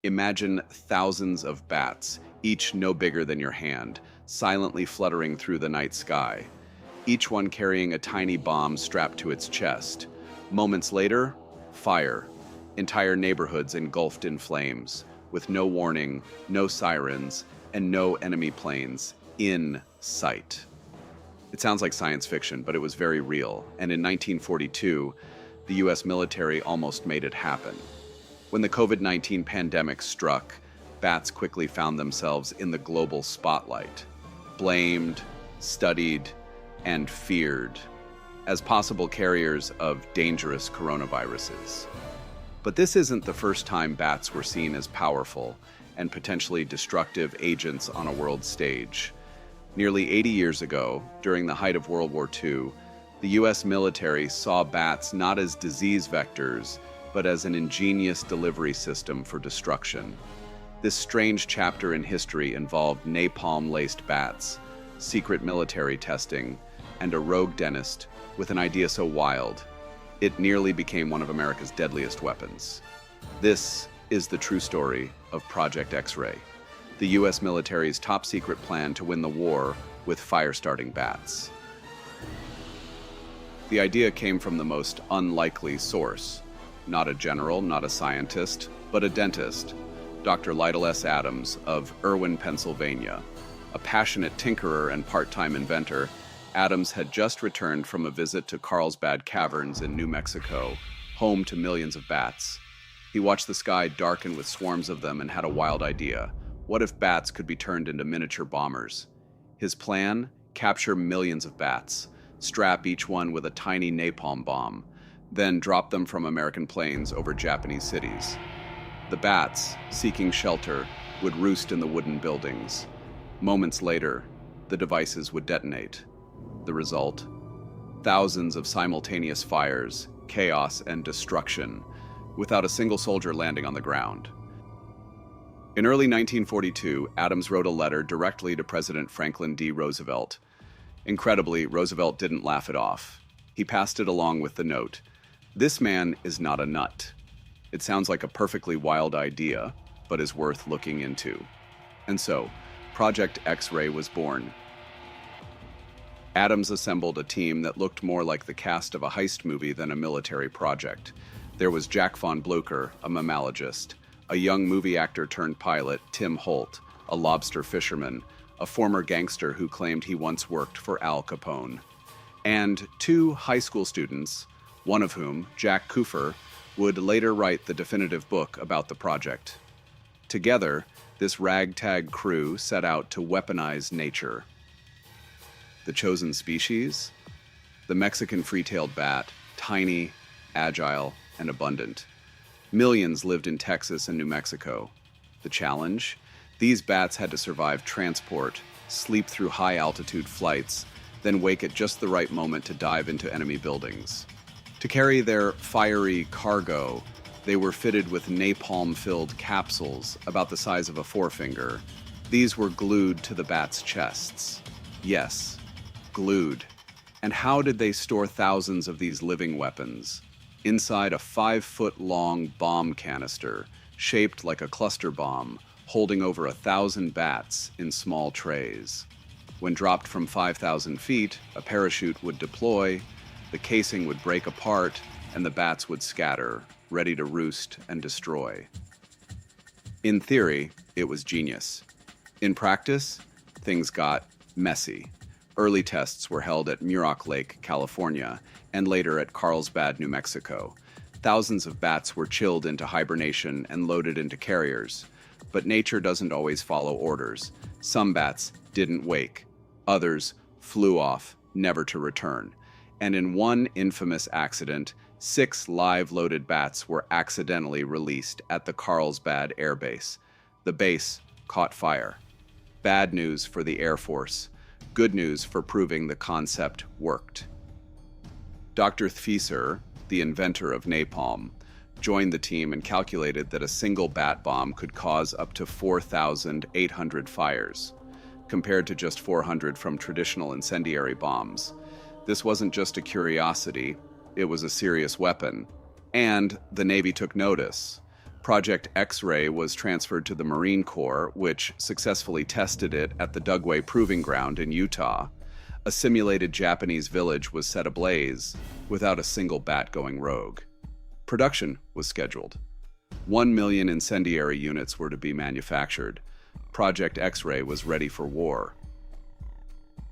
Imagine thousands of bats, each no bigger than your hand, silently fluttering through the night sky, each one carrying a tiny bomb strapped to its chest. Moments later, fire. Entire neighborhoods engulfed in flames, with no warning, no sirens, and no enemy planes in sight. It sounds like science fiction, but it was very real, and in 1942, the US military almost made it happen. When the COVID-19 pandemic struck, bats quickly found themselves in the global spotlight, blamed, studied, and feared as possible carriers of dangerous coronaviruses. But this isn't the first time bats were seen as powerful and potentially destructive agents on a world stage. Nearly 80 years ago, during the height of World War II, the US military saw bats not as disease vectors, but as an ingenious delivery system for destruction. This strange chapter in history involved napalm-laced bats, secret military testing, and a rogue dentist with an idea so wild, it nearly became one of America's deadliest weapons. This is the true story of Project X-Ray, the US military's top-secret plan to win the war with fire-starting bats. The idea came from the most unlikely source. Not a general, not a scientist, but a dentist, Dr. Lytle S. Adams of Irwin, Pennsylvania. A passionate tinkerer and part-time inventor, Adams had just returned from a visit to Carlsbad Caverns in New Mexico, home to millions of bats. He watched the sky darken with swarms of them and had a wild idea. What if bats could be turned into miniature bombers? His plan? Capture millions of bats, strap each one with a tiny napalm bomb, then drop them from American planes over Japanese cities. The bats, seeking shelter, would roost in the wooden buildings. Moments later, the devices would detonate. The result? Thousands of simultaneous fires, chaos, and destruction, without a single soldier landing on the ground. In early 1942, Adams wrote a letter directly to President Franklin D. Roosevelt. Incredibly, Roosevelt didn't laugh it off. He passed it along with the note, "This man is not a nut. It sounds like a perfectly wild idea, but is worth looking into." And so, Project X-Ray was born. Adams assembled a team that looked more like the cast of a heist movie than a military project. There was Jack von Blucher, a mammalogist, a young movie actor turned pilot, Tim Holt, a lobster fisherman, a former gangster who claimed he once worked for Al Capone, and two high school students, one of whom, Jack Kufer, would later write the definitive book about the project. Together, this ragtag crew set out to weaponize nature. The chosen species? The Mexican free-tailed bat, tiny, agile, and abundant. Millions lived in Texas and New Mexico. The challenge? These bats had to survive transport, sleep through high-altitude flights, then wake at just the right moment to dive into enemy buildings. To carry their fiery cargo, they were fitted with napalm-filled capsules about the size of a forefinger. These were glued to the bats' chests. Yes, glued. And how did they store thousands of these living weapons? Inside a 5-foot-long bomb canister, shaped like a cluster bomb, holding over 1,000 bats in small trays. When dropped from 5,000 feet, a parachute would deploy, the casing would break apart, and the bats would scatter, ready to roost and destroy. In theory, it was genius. In practice, things got messy. Early tests were held at Muroc Lake, California, and later at Carlsbad, New Mexico. Thousands of bats were chilled into hibernation and loaded into carriers. But nature doesn't always follow orders. Some bats didn't wake. Others flew off, never to return. And in one infamous accident, 6 live loaded bats were accidentally released at the Carlsbad Air Base. The base caught fire. Bad news for the Air Force. Good news for proving the concept worked. Dr. Thfieser, the inventor of napalm, joined the team and calculated that a single bat bomb could cause up to 4,800 fires, compared to just 400 from traditional incendiary bombs. This wasn't just a curiosity, it was a serious weapon. And the Navy took notice. Project X-ray was transferred to the Marine Corps, which successfully tested it at the Dugway Proving Ground in Utah. A simulated Japanese village was set ablaze without a single bat going rogue. Production was scheduled. 1 million incendiary units were to be manufactured. Project X-ray was ready for war.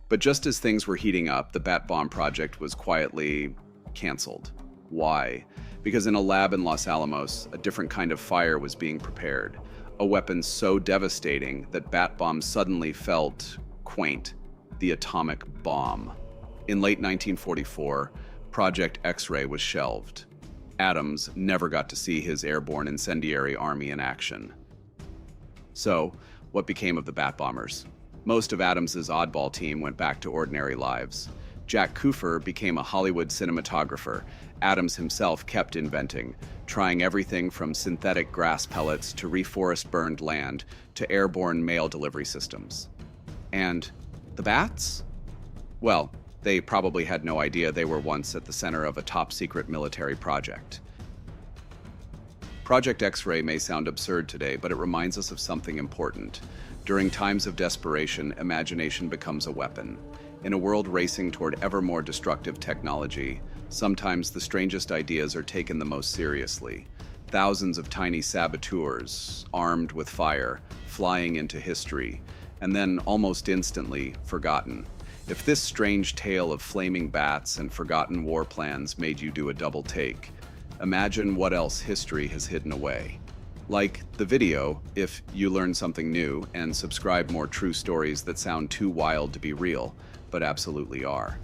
But just as things were heating up, the Bat Bomb project was quietly canceled. Why? Because in a lab in Los Alamos, a different kind of fire was being prepared. A weapon so devastating that bat bombs suddenly felt quaint. The atomic bomb. In late 1944, Project X-ray was shelved. Adams never got to see his airborne incendiary army in action. So, what became of the Bat Bombers? Most of Adams's oddball team went back to ordinary lives. Jack Kufer became a Hollywood cinematographer. Adams himself kept inventing, trying everything from synthetic grass pellets to reforest burned land to airborne mail delivery systems. And the bats? Well, they probably had no idea they were once at the center of a top-secret military project. Project X-ray may sound absurd today, but it reminds us of something important. During times of desperation, imagination becomes a weapon. In a world racing toward ever more destructive technology, sometimes the strangest ideas are taken the most seriously. Thousands of tiny saboteurs, armed with fire, flying into history, and then almost instantly forgotten. If this strange tale of flaming bats and forgotten war plans made you do a double take, imagine what else history has hidden away. Like the video if you learn something new, and subscribe more true stories that sound too wild to be real, but absolutely are.